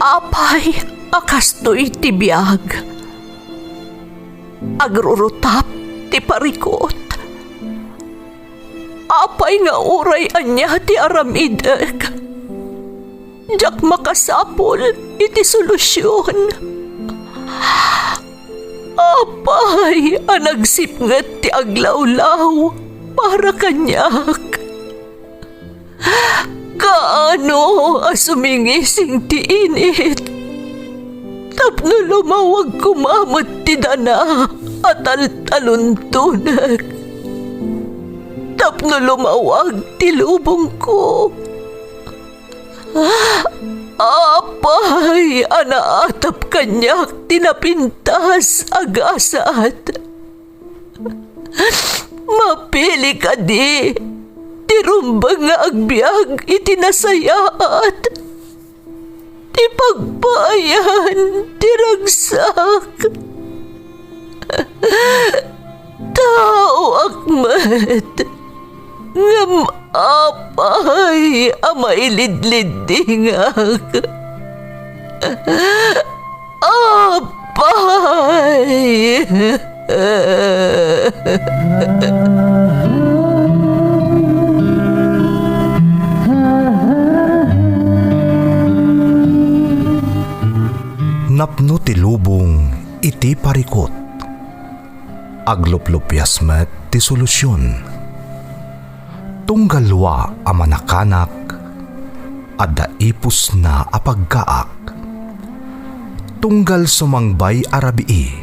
Apay, akastoy ti biyag. Agrurutap ti parikot. Apay nga uray anya ti aramideg. Jak makasapol iti solusyon. Apay, anagsipnget ti aglawlaw para kanyak. Kaano asumingising ti init. Tapno lumawag kumamot ti dana at taluntunag. Tapno lumawag ti lubong ko. Apay, anaatap kanyak tinapintas agasat. Mapili ka di, tirumbang nga agbyag itinasayaat. Ti pagbayan, tiragsak. Tao akmat, ngam apay amailidlidingak. Apay. Napno ti lubong iti parikot. Agluplupyas met ti solusyon. Tunggalwa a manakanak, adda ipus na apagkaak. Tunggal sumangbay arabii,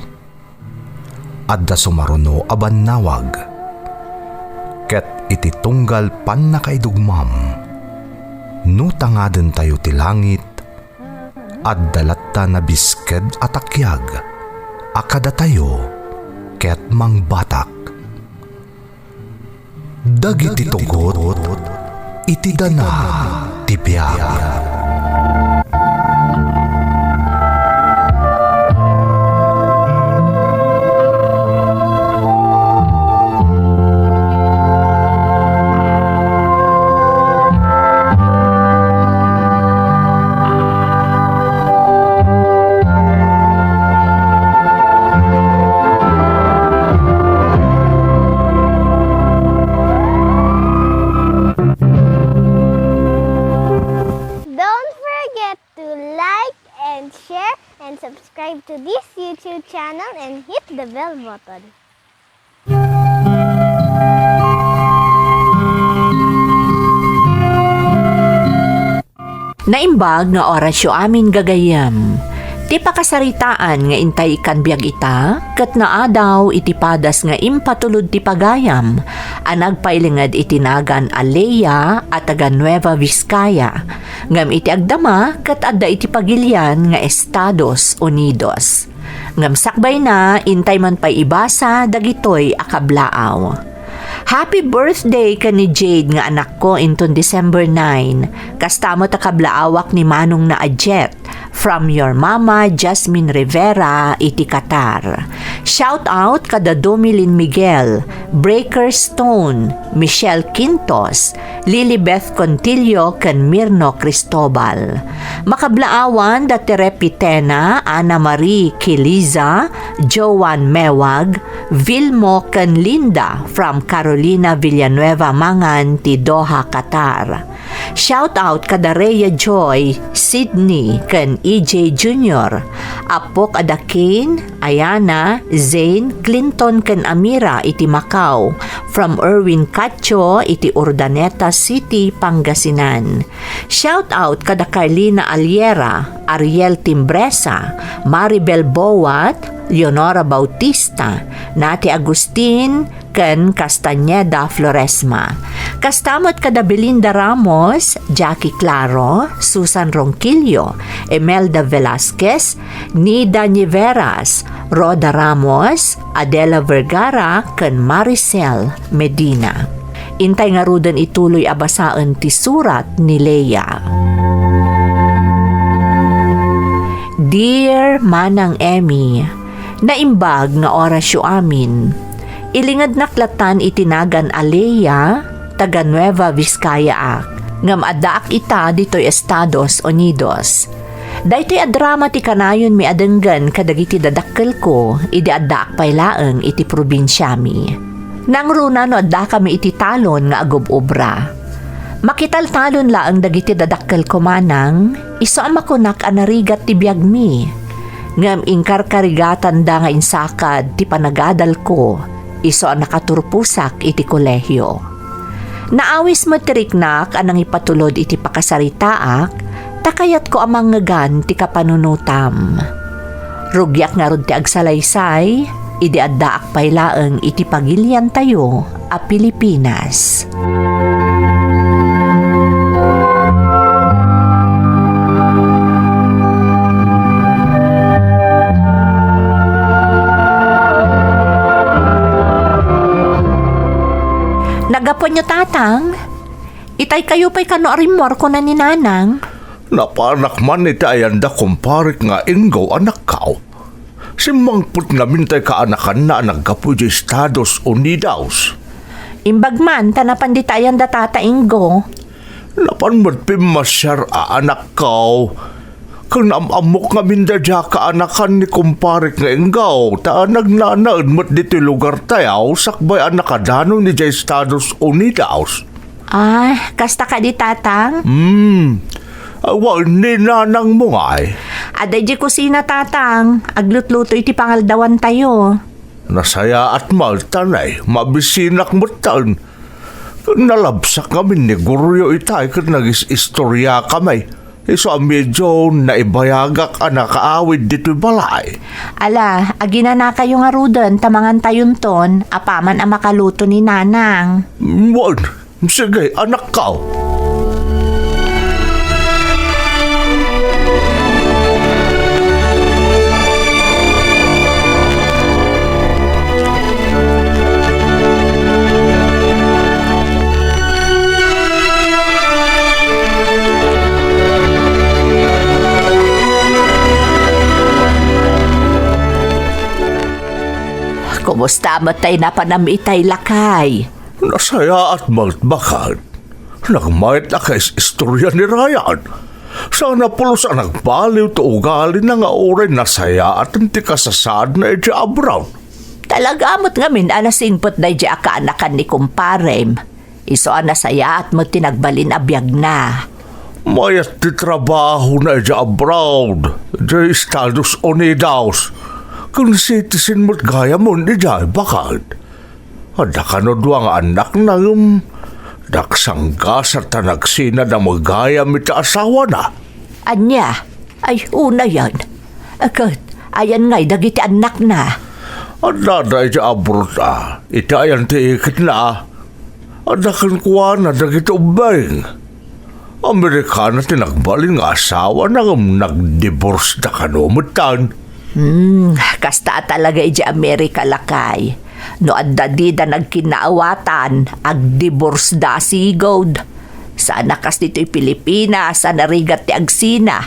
adda sumaruno abannawag. Ket iti tunggal pan nakaidugmam, no tangaden tayo ti langit, adda latta na bisked atakyag, akada tayo, ket mangbatak. Dagiti tugot, iti dana ti biyag. Subscribe to this YouTube channel and hit the bell button. Naimbag nga orasyo amin gagayam. Ti pakasaritaan nga intay ikan biag ita, ket naadaw iti padas nga impatulod ti pagayam, anagpailingad itinagan Alea at taga Nueva Vizcaya, ngam iti agdama ket adda iti pagilian nga Estados Unidos. Ngam sakbay na, intay man pay ibasa, dagitoy akablaaw. Happy birthday ka ni Jade nga anak ko inton December 9. Kastamo ta kablaawak ni Manong na Ajet. From your mama, Jasmine Rivera, iti Qatar. Shout out kada Domilin Miguel, Breaker Stone, Michelle Quintos, Lilibeth Contillo, ken Mirno Cristobal. Makablaawan dati Repitena, Ana Marie Kiliza, Joan Mewag, Vilmo ken Linda from Carolina Villanueva Mangan, ti Doha, Qatar. Shout out kada Rhea Joy, Sydney ken EJ Jr., Apok Adakin, Ayana, Zane, Clinton ken Amira iti Macau, from Erwin Cacho iti Urdaneta City, Pangasinan. Shout out kada Carlina Aliera, Ariel Timbresa, Maribel Bowat, Leonora Bautista, Nati Agustin, ken Castañeda Floresma. Kastamot kada Belinda Ramos, Jackie Claro, Susan Ronquillo, Emelda Velasquez, Nida Niveras, Roda Ramos, Adela Vergara, ken Maricel Medina. Intay nga rudan ituloy abasaan ti surat ni Leia. Dear Manang Emmy, naimbag nga orasyo amin. Ilingad naklatan itinagan Alea, taga Nueva Vizcaya ak. Ngam adaak ita dito'y Estados Unidos. Daytoy adrama ti kanayon mi adenggan kadagiti dadakkel ko, idi adaak paylaeng iti probinsya mi. Nang runa no adda kami iti talon nga agob-obra. Makitaltalon laang dagiti dadakkel ko manang, iso ang makunak anarigat ti biyag mi. Ngam ingkar-karigatan da nga insakad ti panagadal ko, iso ang nakaturpusak iti kolehyo. Naawis mo tiriknak anang ipatulod iti pakasaritaak, takayat ko amang ngagan ti kapanunutam. Rugyak nga rod ti agsalaysay, idi addaak paylaeng iti pagilyan tayo a Pilipinas. Nagapon nyo tatang, itay kayo pa'y kano arimor ko na ni nanang. Napanak man itayan da kumparik nga ingo anak kao. Simangput nga mintay ka anakan na nagkapoy di Estados Unidos. Imbagman, tanapan di tayan da tata Ingo. Napan mo't pimasyar a anak kao. Kung amok nga minda dya ka anakan ni kumparik nga ingaw, ta nagnanaad mo't dito lugar tayaw, sakbay anakadano ni di Estados Unidos. Ah, kasta ka di tatang? Awa ni nanang mo nga eh. Aday di kusina tatang, aglutluto iti pangaldawan tayo. Nasaya at maltanay, mabisinak mo taon. Nalabsak kami ni Guryo itay kung nagis-istorya kami. Iso medyo naibayagak nakaawid dito balay. Ala, agina na kayo nga rudon, tamangan tayon ton, apaman ang makaluto ni nanang. Wag, sige anak ka. Kumusta matay na panamitay lakay? Nasaya at magbakan. Nagmayat na kay istorya ni Ryan. Sana pulos ang nagbaliw to ugali na nga oray nasaya at hindi kasasad na iti abroad. Talagamot nga min anasingpot na iti akaanakan ni kumparem. Iso anasaya at mo tinagbalin abiyag na. Mayat ti trabaho na iti abroad. Di Estados Unidos. Kung citizen mo't gaya mo ni Jai bakal. Ada ka no duwang anak na daksangga sa tanagsina na magaya mita asawa na. Anya, ay una yan. Agad, ayan nga'y dagiti anak na. Ada da iti abroad iti ayan ti ikit na. Ada kan kuha na dagiti ubay. Amerikana tinagbalin nga asawa na nag-divorce da kanumutan. Kasta talaga iti Amerika lakay. No adda di da nagkinaawatan, ag-divorce da sigod. Sana kas dito'y Pilipinas, sana rigat ti agsina.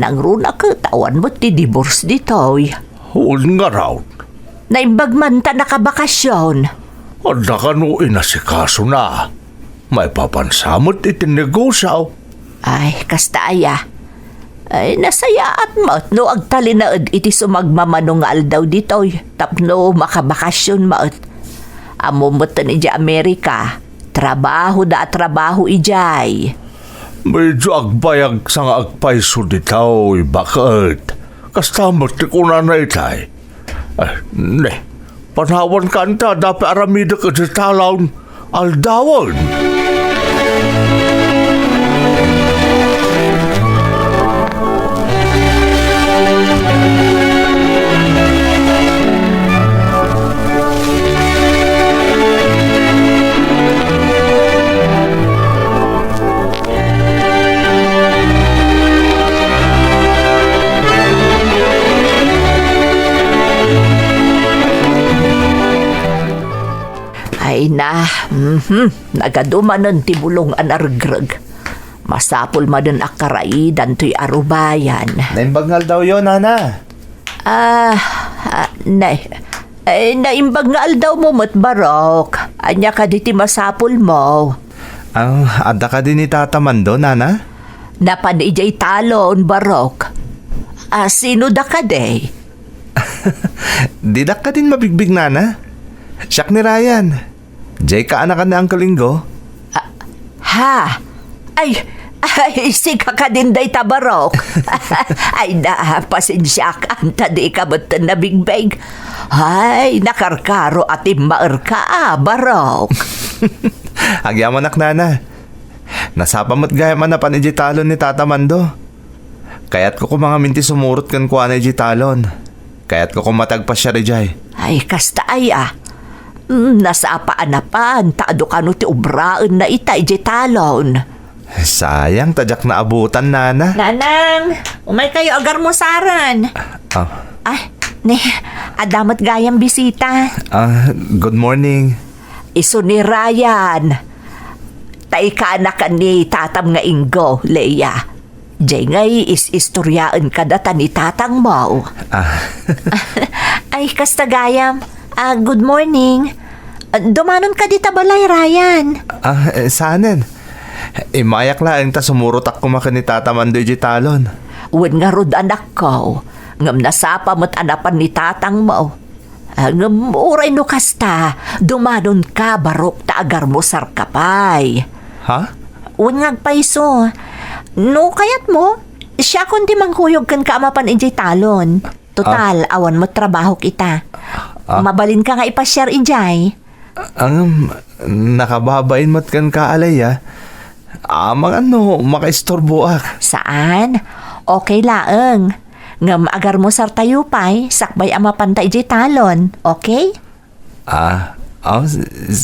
Nang runa ka, tawan mo ti divorce dito'y. Huwag nga raw. Naimbagman ta nakabakasyon. Ada ka no inasikaso na. May papansamot iti negosyo. Ay, kasta aya. Ay, nasayaat mo't no agtalinaad iti sumagmamano nga aldaw dito'y tapno makabakasyon mo't. Amo mo't ni di Amerika, trabaho da trabaho ijay. Medyo agbayag sa nga agpaiso ditaw, bakit? Kastamot ti kuna na itay. Ne, panawan kanta dapat aramida ka di talaw aldawan. Ay na, nagadumanon ti bulong anargrag. Masapul madun akaraidan to'y arubayan. Naimbagngal daw yun, Nana. Naimbag nga aldaw mo mo't barok. Anya ka diti masapul mo. Ada ka din ni Tata Mando, Nana? Napan ijay talon, Barok. Sino da ka day? Didak ka din mabigbig, Nana. Siyak ni Ryan. Jay ka anakan na Uncle Ingo. Ha? Ay, sika ka din day tabarok. Ay, pasensya ka. Tadi ka ba't na bigbig? Ay, nakarkaro at imaer ka, Barok. Agyaman ak, Nana. Nasapamot gaya man na panijitalon ni Tata Mando. Kaya't ko mga minti sumurot kan kuha na ijitalon. Kaya't ko matagpas siya rijay. Ay, kasta ay nasapaan na pan. Taado ka no ti ubraan na ita ijitalon. Sayang, tadyak na abutan, Nana. Nanang, umay kayo agar mo saran. Ay, adamat gayang bisita. Good morning. Iso ni Ryan. Tay ka anak ni tatam nga Ingo, Leia. Jay ngay istoryaan ka data ni tatang mo. Ay, kasta gayam. Good morning. Dumanon ka dita balay, Ryan. Sanen. Imayak lang ta sumurotak kumaka ni Tata Mando ijitalon. Wen nga rod anak ko. Ngam nasapa mo't anapan ni tatang mo. Ngam uray no kasta. Dumanon ka, Barok, taagar mo sarkapay. Ha? Wen nga paiso. No kayat mo, siya kundi manghuyog kan kaamapan ijay talon. Total, awan mo trabaho kita. Mabalin ka nga ipasyar ijay. Nakababain mo't kan kaalay makaistorbo ak. Saan? Okay laeng. Ngam agar mo sartayo pay, sakbay amapan ta ijay talon. Okay?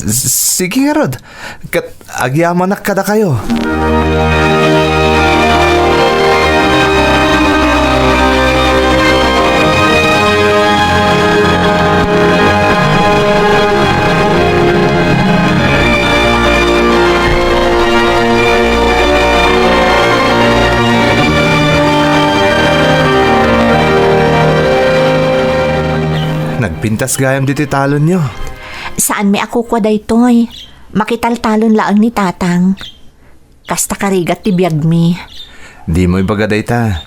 Sige nga Rod. Agyaman na kada kayo. Nagpintas gayam dito talon nyo. Saan may ako kwa daytoy? Makitaltalon laang ni tatang. Kasta karigat ti biyag mi. Di mo ibagaday ta.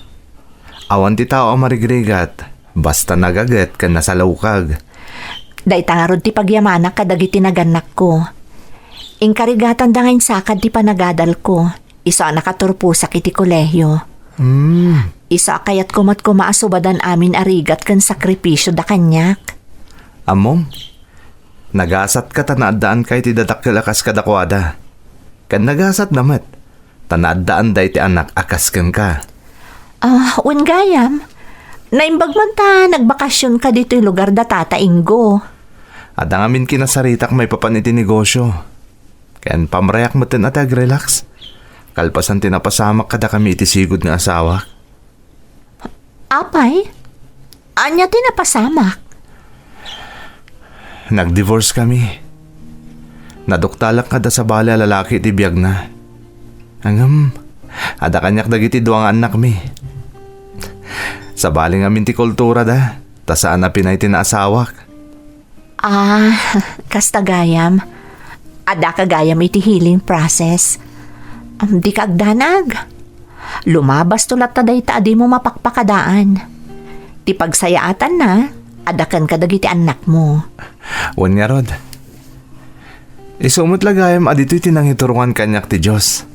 Awan ti tao ang marigrigat. Basta nagaget ka na sa lawkag. Day tangarod ti pagyamana kadagiti naganak ko. Ingkarigatan da ngayon sakad ti panagadal ko. Isa nakaturpusak iti kolehyo. Isa kayat kumat kumaasubadan amin arigat kan sakripisyo da kanyak. Amom, nagasat ka tanaadaan kay ti dadakkilakas kadakwada. Kan nagasat namat, tanaadaan day ti anak akasken ka. Wen gayam. Naimbag man ta, nagbakasyon ka dito yung lugar da Tata Ingo. Adang amin kinasaritak may papan iti negosyo. Kayan pamrayak mo tin atag relax. Kalpasan tinapasamak kada kami iti sigod nga asawa. Apay? Anya tinapasamak? Nag-divorce kami. Naduktalak kada sa bala lalaki iti biyag na. Angam, ada kanyak dagiti duwang anak mi. Sa baling amin ti kultura da, ta saan na pinay tinaasawak. Kasta gayam. Ada ka gayam iti healing process. Di ka agdanag. Lumabas tulat ta day ta adi mo mapakpakadaan. Ti pagsayaatan na, adakan ka dagiti anak mo. Wan nga Rod. Isumot lagayam adito'y tinangiturungan kanyak ti Diyos.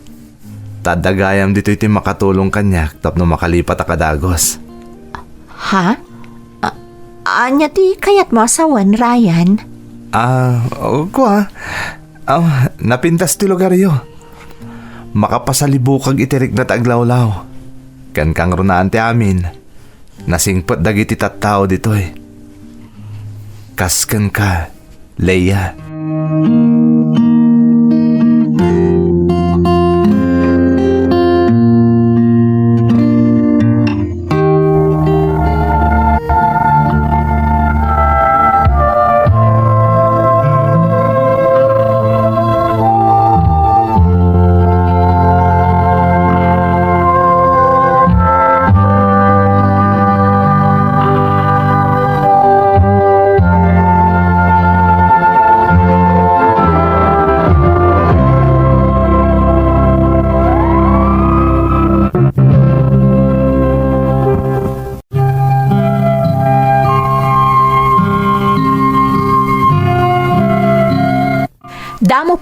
Tadagayam dito'y ti makatulong kanyak tapno makalipat akadagos. Ha? Anya ti kayat mo asawan, Ryan? Napintas ti lugar yo. Makapasalibukag itirik na taglawlaw. Kan kang runaan ti amin. Nasingpot dagiti tattao dito'y. Kasken ka, Leia.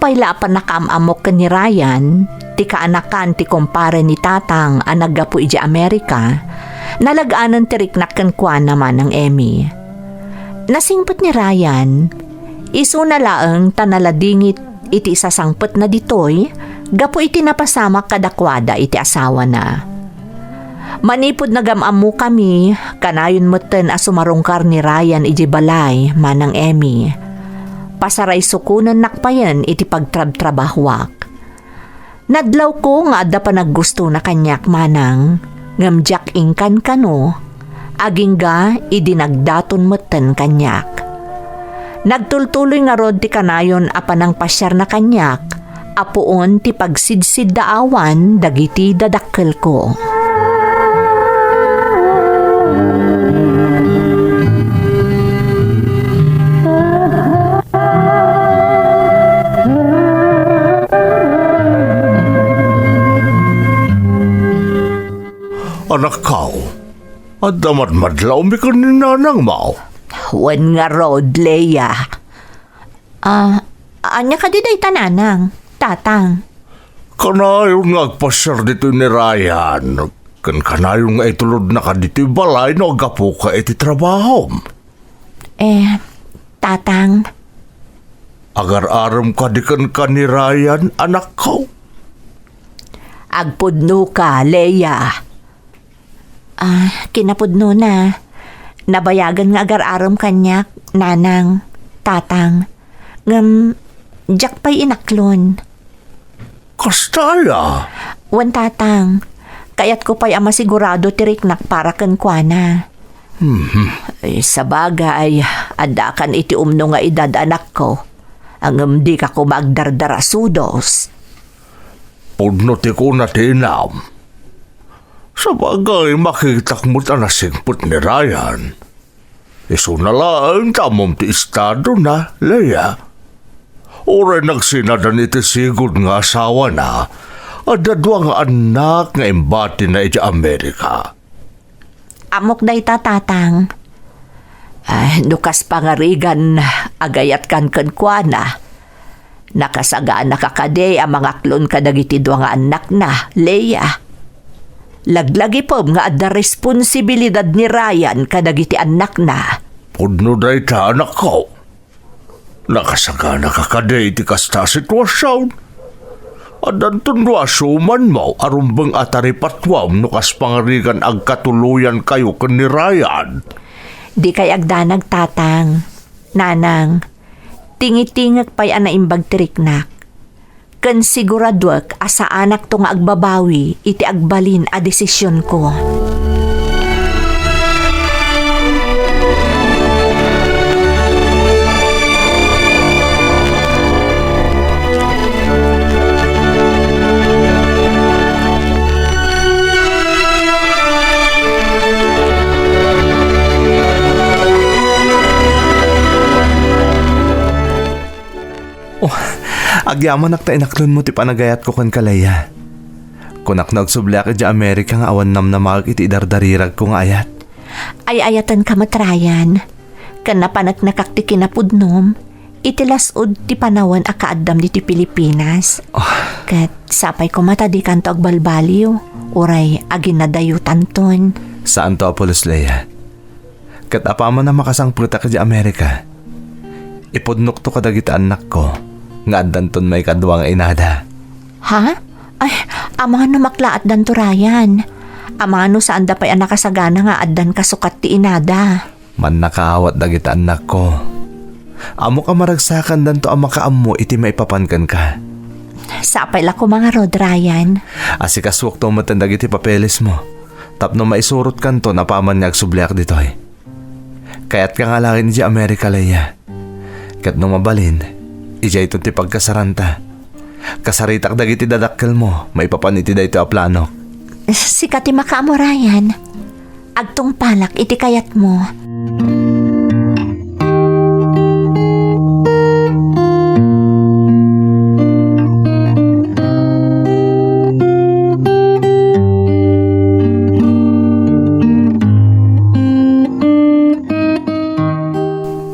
Payla pa nakaamamok ka ni Ryan, ti kaanakan ti kumpare ni Tatang ang naggapo iji Amerika, nalagaanan ti riknak kankwan naman ng Emmy. Nasingpet ni Ryan, iso na laeng tanaladingit iti isasangpet na ditoy, gapo iti napasamak kadakwada iti asawa na. Manipod nagamamu kami, kanayon moten a sumarungkar ni Ryan iji balay manang Emmy. Pasaray sukunan nakpayan iti pagtrab-trabahwak. Nadlaw ko nga adda pa naggusto na kanyak manang, ngamjak ingkan kano, aging ga idinagdaton moten kanyak. Nagtultuloy nga rod ti kanayon apanang pasyar na kanyak, apuon ti pagsidsid daawan dagiti dadakkel ko. Anak kao, at damat madlaw mi ka ni nanang mao. Wan nga rod, Leia. Anya ka diday tananang, Tatang. Kanayon nga agpasyar dito ni Ryan. Kanayon nga itulod na ka dito balay no agapo ka iti trabaho. Tatang. Agar-aram ka di ka ni Ryan, anak kao. Agpudno ka, Leia. Kinapudno na. Nabayagan nga agar-aram kanyak, nanang, tatang. Diyak pa'y inaklon. Kastaya. Wan tatang, kayat ko pa'y masigurado tiriknak para kankwana. Sa bagay, adakan iti umno nga edad anak ko. Ang di ka ko magdardarasudos. Pudno ti ko na tinam. Sa bagay, makitak mo't anasingput ni Ryan. Iso na lang tamom ti estado na, Leia. Ora nagsinadan iti sigod nga asawa na, at dadwa nga anak nga imbati na iti Amerika. Amok day tatang. Nukas pangarigan, agayat kan kankwana. Nakasagaan nakakade ang mga klon kadagiti dua nga anak na, Leia. Laglagi po nga adda responsibilidad ni Ryan kadagiti anak na. Pudno day ta anak ko. Nakasaga nakakaday iti kasta sitwasyon. At danton asuman mo arumbang atari patwam no kas pangarigan agkatuluyan kayo kan ni Ryan. Di kay agdanag tatang, nanang, tingitingag pa'y anaimbag tiriknak. Kan siguradwak asa anak to nga agbabawi iti agbalin a desisyon ko. Agyaman nakta inaklon mo ti panagayat ko kan kalaya. Kunak na agsublak iti Amerika nga awan nam na mag iti dardarirag ko nga ayat. Ay ayatan ka matrayan. Kan napanak nakakti kinapudnom, iti lasod ti panawan a kaaddam di ti Pilipinas. Kat sapay ko matadi kanto agbalbaliw, uray agin nadayutan ton. Saan to Apolos Leia? Kat apaman na makasangpruta ka di Amerika. Ipudnok to kadagiti anak ko. Nga addanton may kadwang inada. Ha? Ay, amano maklaat dan to Ryan. Amano saan da pa'y nakasagana nga addan kasukat ti inada. Man nakaawat dagiti anak ko. Amo ka maragsakan dan to ang makaammo iti maipapankan ka. Sapay la ko mga rod, Ryan. Asikaswak to matan dagiti papeles mo. Tapno maisurot kanto na paman niya agsubliak ditoy. Kaya't ka nga langin di Amerika, Leia. Kat nung mabalin, ijay ito ti pagkasaranta. Kasaritak dagiti dadakkel mo, maipapan iti da ito a plano. Sikati makaamo, Ryan. Agtong palak iti kayat mo.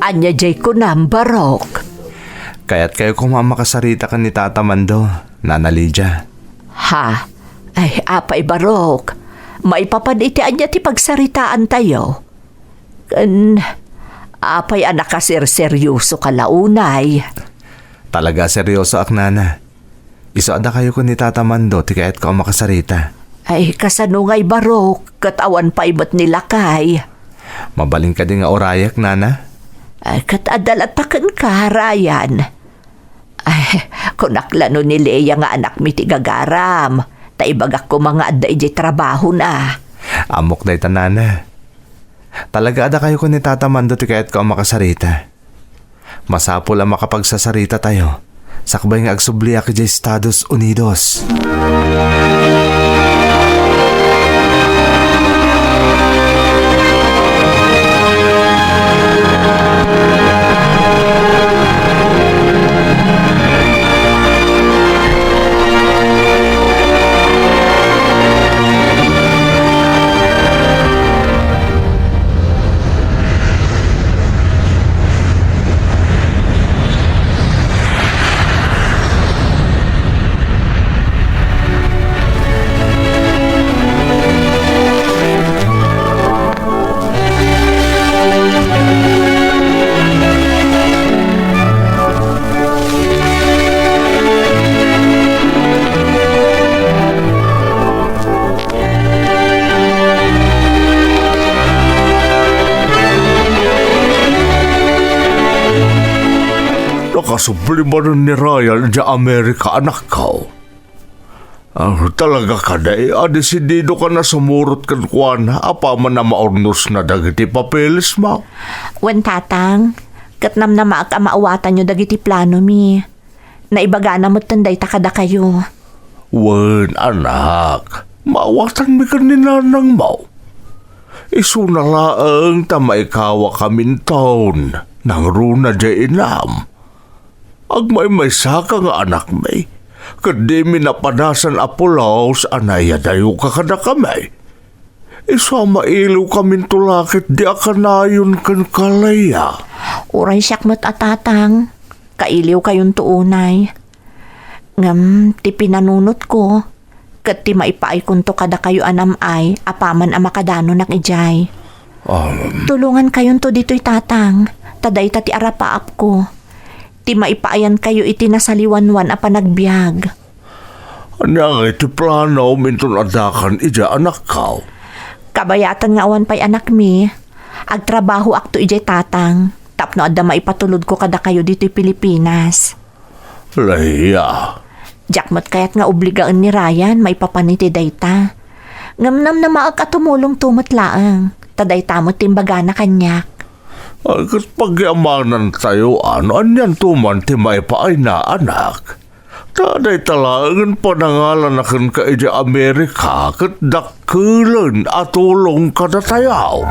Anya jay ko na barok. Kaya't kayo kumamakasarita ka ni Tata Mando, Nana Lydia. Ha? Ay, apay barok. Maipapaditian niya ti pagsaritaan tayo. Apay anak ka seryoso ka launay. Talaga seryoso ak nana. Isaada kayo ko ni Tata Mando ti kaya't ka makasarita. Ay, kasanungay barok, katawan pa iba't nila kay. Mabaling ka din nga orayak, nana. Ay, katadalatakan ka, Ryan. Ay, kunaklano ni Leia nga anak mi ti gagaram. Taibagak ko mga adda iji trabaho na. Amok day tanana. Talaga ada kayo ko ni Tata Mando ti kaya't ka makasarita. Masapol ang makapagsasarita tayo. Sakbay nga agsubliak di Estados Unidos. Nakasubliman ni Ryan sa Amerika, anak ko. Talaga ka na adesidido ka na sumurot kan kuwan, apa man na maornos na dagiti papeles mo. Wan tatang, katnam na maak maawatan nyo dagiti plano mi. Naibaga na mo't tanday takada kayo. Wen, anak, maawatan mi kanina ng mo. Isunalaang tamaikawa kamin taon, nang runa di inam. Agmay saka nga anak may, kadi minapadasan apulaos anaya dayo ka kada kamay. Isa mailaw kamin tulakit di akanayon kan kalaya. Uray siyak mo't atatang, kailiw kayon tuunay. Ngam, ti pinanunot ko, kat ti maipaay kunto kada kayo anamay, apaman ang makadano nak ijay. Tulungan kayon to dito'y tatang, taday tati arapaap ko. Ti maipaayan kayo iti nasaliwanwan a panagbiag. Anyang iti plano mintun adakan ija anak ka. Kabayatan nga awan pa'y anak mi. Agtrabaho akto ijay tatang. Tapno adda maipatulod ko kada kayo dito'y Pilipinas. Leia. Jakmat kayat nga obligaan ni Ryan maipapaniti dayta. Ngamnam na maag katumulong tumot laang. Taday tamot timbaga na kanyak. Ay, kat pagyamanan tayo, anyan tuman ti maipaay na anak. Taday talagang panangalan akin ka iti Amerika, kat dakilan at tulong ka na tayo.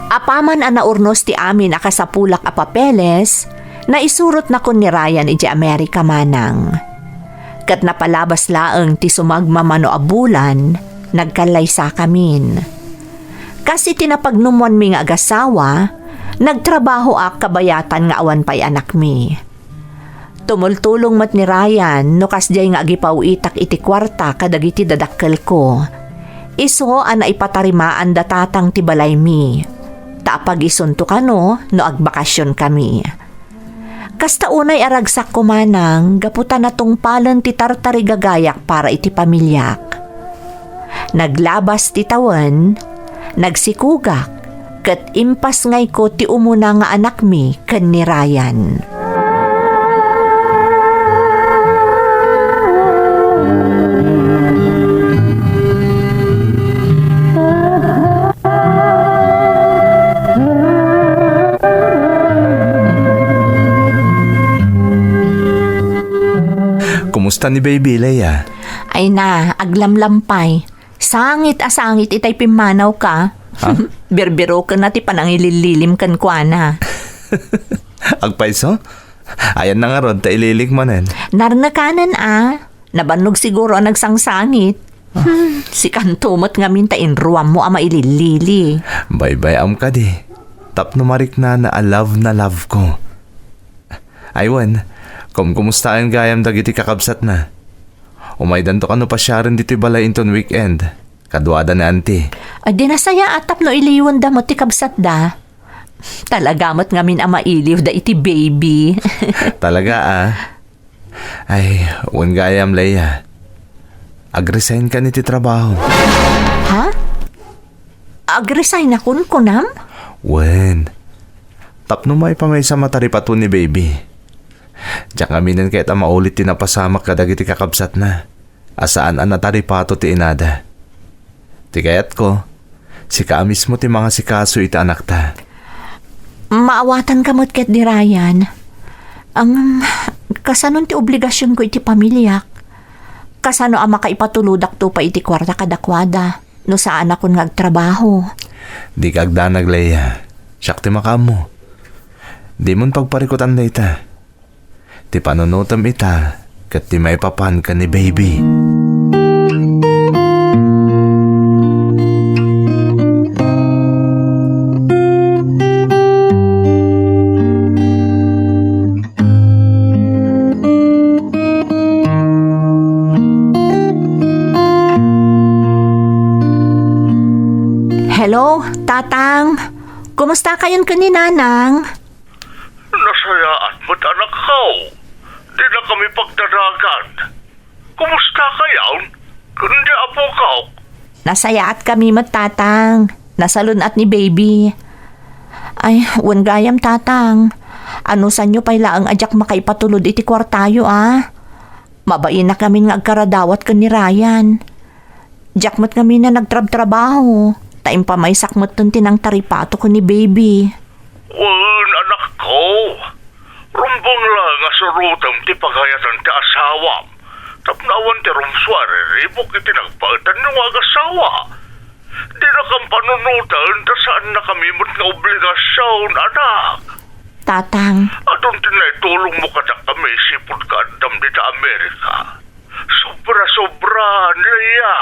Apaman ang naurnos ti amin akasapulak a papeles, na isurot na kun ni Ryan iti Amerika manang. Kat napalabas laeng ti sumagmamano a bulan, nagkalaysa kamin. Kasi tinapagnumuan mi nga agasawa, nagtrabaho ak kabayatan nga awan pa'y anak mi. Tumultulong mat ni Ryan, no kasjay nga agipaw itak iti kwarta kadagiti dadakkel ko. Iso ang naipatarimaan datatang ti balay mi. Tapag isunto ka no agbakasyon kami. Kasta unay aragsak ko manang, gaputan na tungpalan ti tartari gagayak para iti pamilyak. Naglabas ti tawan, nagsikugak, kat impas ngay ko ti umuna nga anak mi ken ni Ryan. kamusta ni baby Leia? Ay na, aglamlampay. Sangit sangit itay pimanaw ka. Birbiro ka na ti panangilililim kan kwa na. Agpaiso? Ayan na nga ron, ta ililig manen. Narnakanan nabanog siguro ang nagsangsangit. Si kantumot nga mintain ruwam mo ama ililili. Bye-bye am ka di. Tap numarik na love ko. Aywan, kumusta ang gayam dagiti kakabsat na? Umaydan to kano pa siya rin dito balay inton weekend. Kadwada na auntie. Ay di nasaya atap no iliwan da mo ti kabsat da. Talagamot nga min ama iliw da iti baby. Talaga Ay, wan gayam Leia. Agresign ka ni ti trabaho. Ha? Agresign na kun kunam? Wen. Tapno may pamay sa mataripato ni baby. Diyan kami nan kahit maulit tinapasamak kadagiti kakabsat na. Asaan ang nataripato ti inada. Ti kayat ko, si ka mismo ti mga sikaso iti anak ta. Maawatan ka mo't ket di Ryan. Ang kasanon ti obligasyon ko iti pamilyak. Kasano ang makaipatuludak to pa iti kwarta kadakwada no saan ako ngagtrabaho. Di kagdanag Leia. Siyak ti makamo. Di mon pagparikutan na ita. Ti panunutam ita kat ti may papan ka ni baby. Hello, Tatang. Kumusta kayon ka ni Nanang? Nasayaan mo't anak ko. Di na kami pagdaragan. Kumusta kayaw? Kundi apo ka. Nasayaat kami mat Tatang. Nasalun at ni baby. Ay, wan gayam Tatang. Ano sa nyo pala ang adyak makaipatulod iti kwartayo Mabain na kami nga agkaradawat ka ni Ryan. Diyak mat kami na nagtrab-trabaho. Taim pa may sakmot nun tinang taripato ko ni baby. Wan, anak ko. Rumbong lang nga surutang ti pagayatan ti asawam. Tapnawan ti rumswari, ribok iti nagpagtan ng asawa. Di na kang panunutan, ta saan na kami mo't nga obligasyon, anak. Tatang, Atong tinaitulong mo ka na kami, sipod ka andam di ta Amerika. Sobra-sobra, Leia.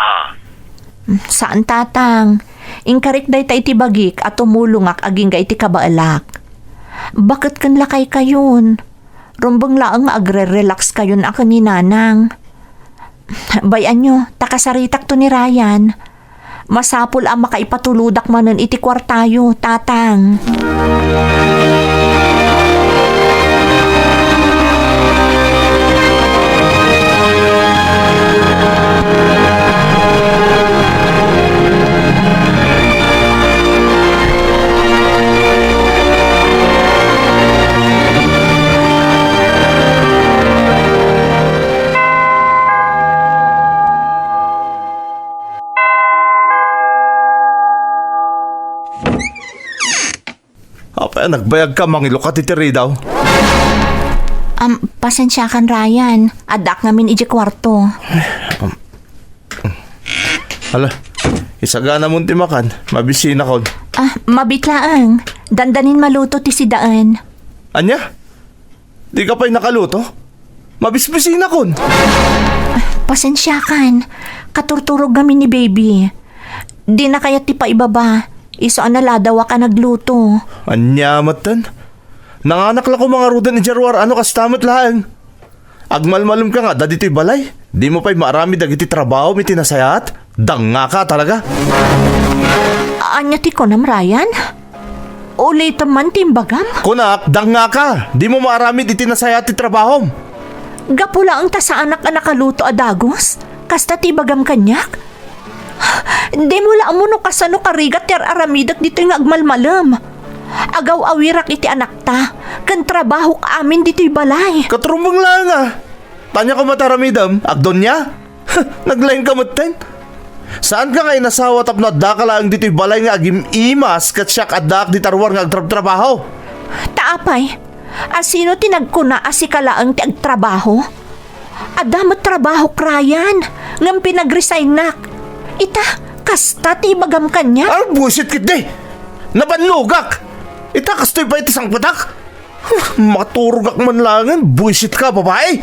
saan Tatang? Ingkarik day ta iti bagik at tumulungak aging ga iti kabaalak. Bakit kan lakay kayon? Rumbang laang agre-relax kayon ako ni Nanang. Bayan nyo, takasaritak to ni Ryan. Masapul ang makaipatuludak manon iti kwartayo, Tatang. Apa nagbayag ka mangilo ka titiri daw. Pasensya kan Ryan. Adak namin iji kwarto. Hala, isagana mo ti makan. Mabisina ko. Mabitlaang. Dandanin maluto ti sidaan. Anya? Di ka pa'y nakaluto? Mabisbisina kon. Pasensya kan. Katurturog namin ni baby. Di na kaya ti pa ibaba. Iso analadawa ka nagluto. Anyamat tan. Nanganak lang ko mga rudan ni Jarwar. Ano kastamot lang? Agmalmalum ka nga, dadito'y balay. Di mo pa'y marami dagiti trabaho, may tinasayat. Danga ka talaga. Anya ti ko nam Ryan? Ulit man timbagam? Kunak, danga ka. Di mo marami di tinasayat ti trabaho. Gapula ang ta sa anak nakaluto adagos? Kasta tibagam kanyak? Di mo lang mo no kasano karigat ter aramidak dito yung agmalmalam. Agaw awirak iti anak ta. Kan trabaho ka amin dito'y balay. Katrumbang lang Tanya ko mataramidam, agdon niya? Naglain ka maten. Saan ka nga inasawa tapno adda ka lang dito'y balay nga agim imas kat siyak adda di tarwar nga agtrabaho? Taapay, asino tinagkuna asikalaang ti agtrabaho? Adamat trabaho krayan, ngam pinag-resign nak. Ita, kasta ti bagam kanya. Buisit kit day! Nabanlugak! Ita kastoy pa itisang patak? Maturugak man langan, buisit ka, babae!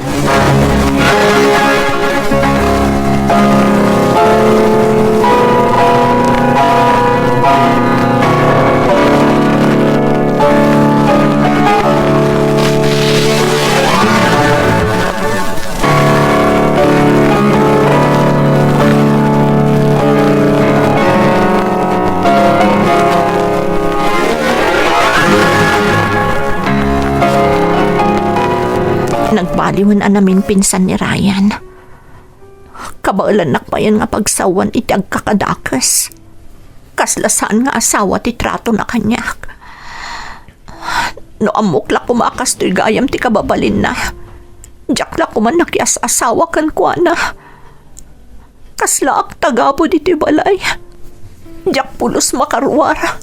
Nagbaliwan namin pinsan ni Ryan. Kabailan nakpayan nga pagsawan iti agkakadakas. Kaslasaan nga asawa ti trato na kanya. No amukla kumakas to'y gayam ti kababalin na. Jakla kuman nakias asawa kan kwa na. Kasla ak tagapo diti balay. Jak pulos makarwar.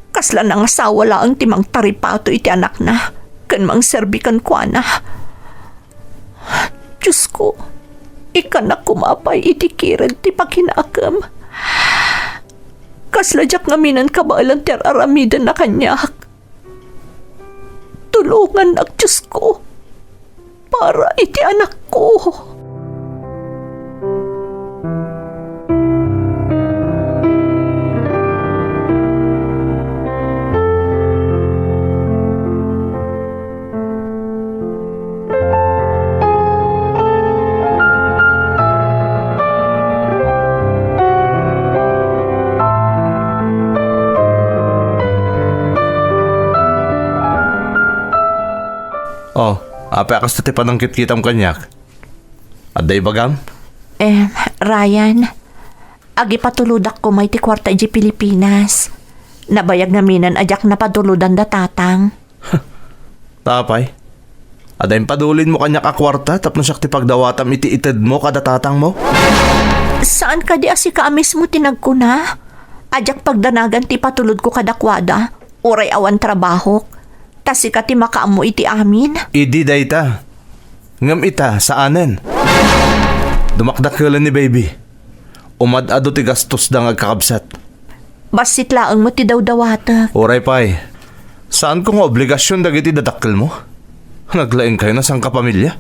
Kasla nang asawa laang timang taripato iti anak na. Kan mang serbikan kwa na. Diyos ko, ikanak kumapay iti kiran ti pakinakam. Kasladyak ngaminan kabailan ter aramidan na kanyak. Tulungan nak Diyos ko para iti anak ko. Oh, apa akas tati panangkit kitam kanyak? Aday bagam? Ryan, agi patuludak ko may ti kwarta di Pilipinas. Nabayag naminan ajak na patuludan da tatang. Tapay? Aday padulin mo kanyak akwarta tapno siya ti pagdawatam iti ited mo kada tatang mo? Saan ka di asika mismo tinagkuna? Ajak pagdanagan ti patulod ko kadakwada. Uray awan trabaho. Tasika ti makaamo iti amin. Idi dayta. Ngam ita saanen. Dumakdakelan ni baby. Umad-ado ti gastos da ngagkakabsat. Basit laang mo ti daw-dawata. Oray pay. Saan kong obligasyon dagiti dadakkel mo? Naglaing kayo na sang kapamilya?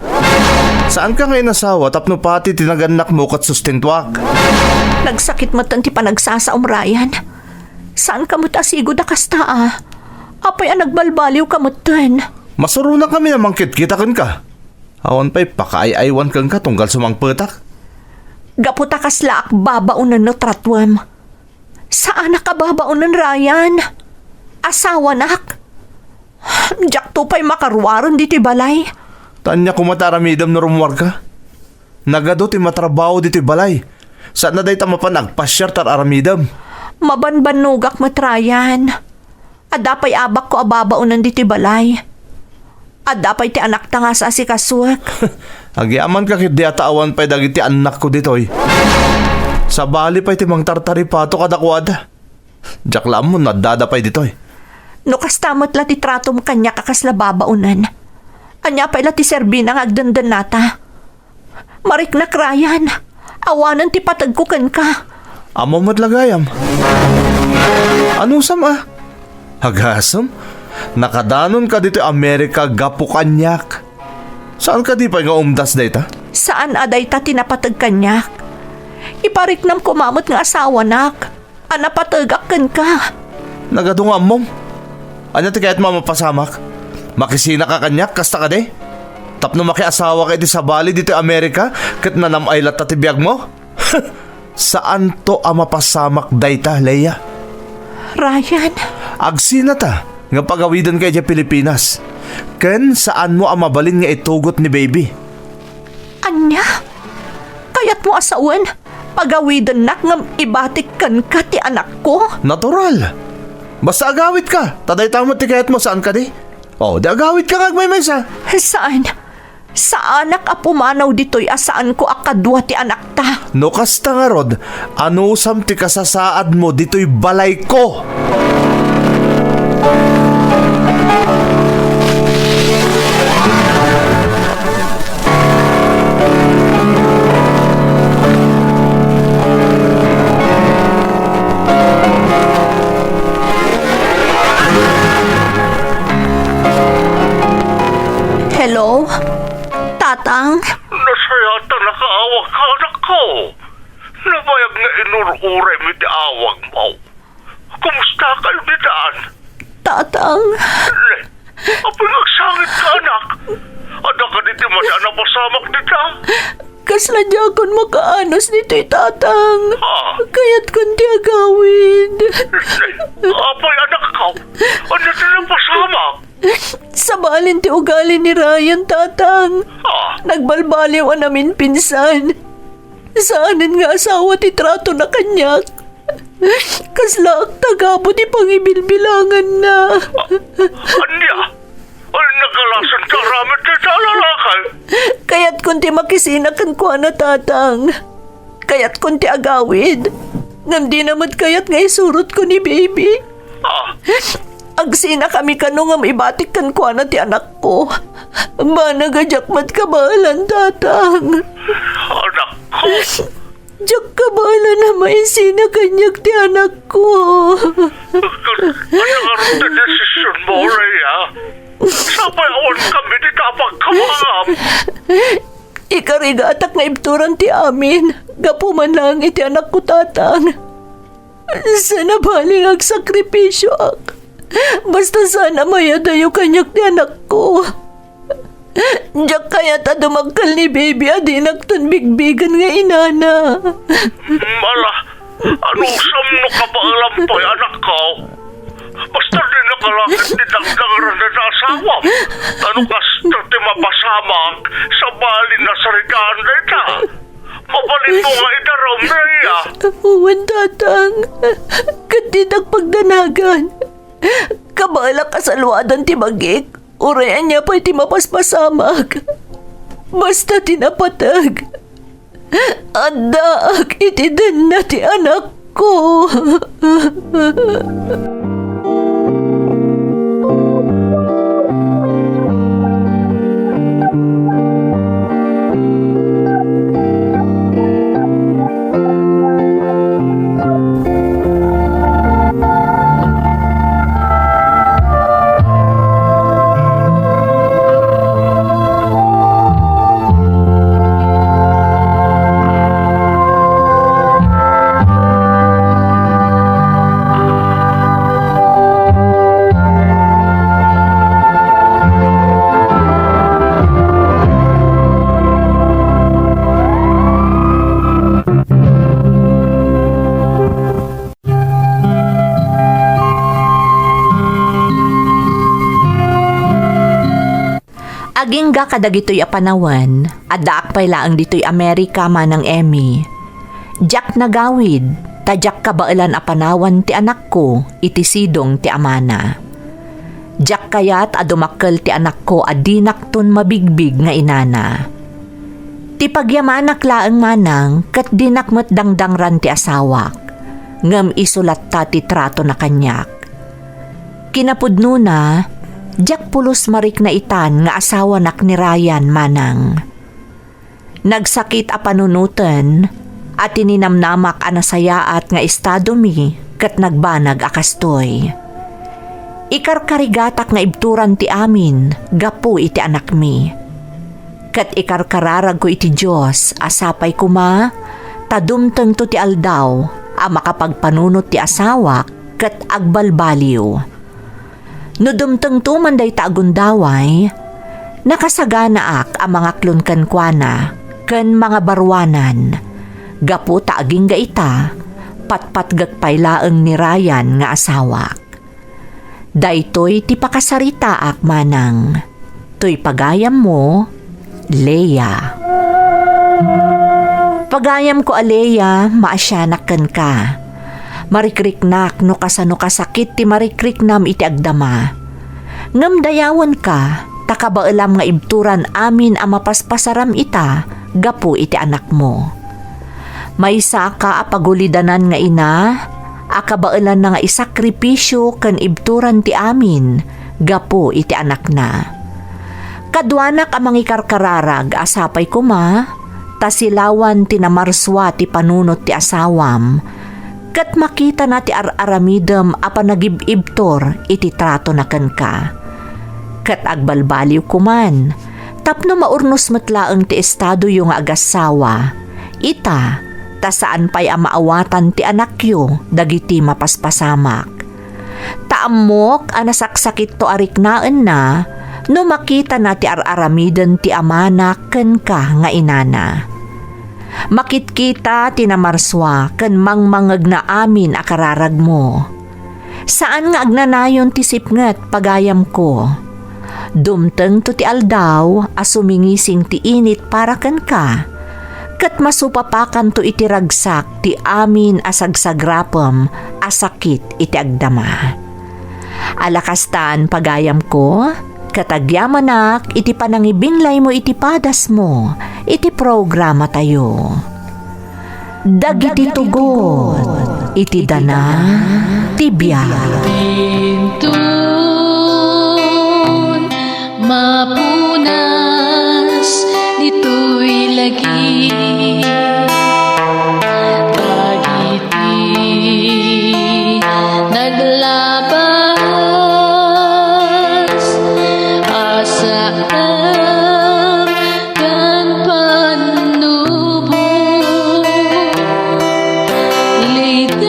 Saan ka ngayon nasawa tapno pati tinaganak mo kat sustentuak? Nagsakit mo ti panagsasaom Ryan. Saan ka mo tasigo da kasta Apay nagbalbaliw ka mo ten. Masuro na kami na mangkit-kitakan ka. Awan pa'y pakaay-aywan kang ka tunggal sumangpetak. Gaputa kaslaak babaunan no tratwem. Saan nakababaunan Ryan? Asawa nak? Diyak to pa'y makarwaron diti balay. Tanya kumataramidam na rumwar ka. Nagado ti matrabaho diti balay. Saan na day tamapan nagpasyar tar aramidam? Mabanbanugak mat Ryan. Adapay abak ko ababaunan diti balay. Adapay ti anak ta nga sa asikaswak. Agiaman ka kit di ataawan pa'y dagiti anak ko ditoy. Sa bali pa'y ti mang tartaripato kadakwada. Jaklam mo nadada pa'y ditoy. No kastamot la ti tratom kanya kakasla babaunan. Anya pa'y la ti serbina nga agdandan nata. Marik na krayan. Awanan ti patagkukan ka. Amo madlagayam. Anong sama? Hagasam? Nakadanon ka dito Amerika gapu kanyak. Saan ka di pa nga umdas dayta? Saan aday ta tinapatag kanyak? Ipariknam kumamot nga asawa nak. Anapatagakkan ka. Nagadungam mom. Anya ti kahit mamapasamak? Makisina ka kanyak kasta ka de? Tapno makiasawa ka iti sa bali dito Amerika kat nanamay lat tatibiyag mo? Saan to amapasamak dayta, Leia? Ryan, agsina ta nga pagawidan kay sa Pilipinas. Ken saan mo ang mabalin nga itugot ni baby? anya? Kayat mo asawan? Pagawidan nak ngam ibatik kan ka ti anak ko? Natural. Basta agawit ka. Taday tamo ti kayat mo saan ka di? Oh, di agawit ka kag may mesa. Saan? Sa anak a pumanaw dito'y asaan ko akadwa ti anak ta. No kasta nga rod, ano sam ti kasasaad mo dito'y balay ko. manunuray mi ti awag mo. Kumusta kayo ni daan? Tatang, Apay nagsangit ka, anak. Ada ka diti madana pasamak dita. kasla jakon makaanos nito'y tatang. Ha? Kaya't kundi agawid. Apay anak ka. Ano sila pasamak? Sa balin ti ugali ni Ryan, tatang. Ha? Nagbalbaliw ang namin pinsan. Saanin nga asawa ti trato na kanyak. Kasla ang tagabo ti pangibilbilangan na. Anya? Ay nagalasan ka ramit na sa lalakay. Kaya't kunti makisinakan ko na tatang. Kaya't kunti agawid. Ngam di naman kaya't nga isurot ko ni baby. Ha? Agsina kami kanungam ibatik kan ko na ti anak ko. Ba nagajakmat kabalan tatang. Anak ko. Jak kabalan na maisina kanyak ti anak ko. Ano nga rin na desisyon mo, Rhea? Sabay awan kami di tapag kamangam. Ikarigatak nga ibturan ti amin. Gapuman lang iti anak ko tatang. Sana baling agsakripisyo ak. Basta sana mayadayo kanyak ti anak ko. Diyak kaya ta dumagkal ni baby adi nagtan bigbigan nga inana. Mala, ano samno ka ba alampay, anak ko? Basta di nakalakit ni dagdangaran na asawa. Ano kasta ti mapasamak sa bali na saritaan na ita. Mabalin mo nga idaram, Rhea. Uwan tatang. Katidak pagdanagan. Kabala kasalwadan ti magik. Urayan niya pa'y ti mapaspasamag. Basta tinapatag. Adak itidan na ti anak ko. Aging ga kadagitoy apanawan, addaak pay laang ditoy Amerika manang Emmy. Jack nagawid, tadyak kabailan apanawan ti anak ko, iti sidong ti amana. Jack kayat adumakkel ti anak ko adinakton mabigbig nga inana. Ti pagyamanak laang manang kat dinakmet dangdangran ti asawak, ngem isulat ta ti trato na kanyak. Kinapudno na, Jack pulos marik na itan nga asawa nak ni Ryan manang. Nagsakit a panunutan at ininamnamak anasayaat nga estado mi kat nagbanag akastoy. Ikarkarigatak nga ibturan ti amin gapu iti anak mi. Kat ikarkararag ko iti Diyos asapay kuma tadumteng to ti aldaw a makapagpanunot ti asawa kat agbalbaliw. No dumteng tumanday ta agundaway, nakasagana ak ang mga klunkankwana ken mga barwanan. Gapu ta aging gaita, patpatgagpay laeng ni Ryan nga asawak. Daytoy ti pakasarita ak manang, toy pagayam mo, Leia. Pagayam ko a Leia, maasyanak ken ka. Marikriknak no kasano kasakit ti marikriknam iti agdama. Ngem dayawan ka, takabailam nga ibturan amin a mapaspasaram ita, gapu iti anak mo. Maysa ka apagulidanan nga ina, akabailan na nga isakripisyo ken ibturan ti amin, gapu iti anak na. Kadwanak amang ikarkararag asapay kuma, tasilawan tinamarswa ti panunot ti asawam, kat makita na ti aramidem a panagibibtor iti trato na ken ka. Kat agbalbaliw kuman, tapno maurnos matlaeng ti estado yung agasawa, ita ta saan pa'y amaawatan ti anakyo dagiti mapaspasamak. Taamok anasaksakit to ariknaan na no makita na ti araramiden ti amana ken ka nga inana. Makitkita ti namarswa ken mangmangeg na amin akararag mo. Saan nga agnanayon ti sipnget pagayam ko? Dumteng to ti aldaw asumingising ti init para ken ka. Kat masupapakan to iti ragsak ti amin asagsagrapem asakit iti agdama. Alakastan pagayam ko, katagyamanak iti panangibinlay mo iti padas mo, iti programa tayo. Dagiti tugot, iti dana, tibiyag. Pintun mapunas dito'y lagi dagiti naglabas asaan kan panubo liday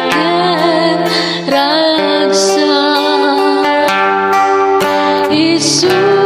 kan ragsak isu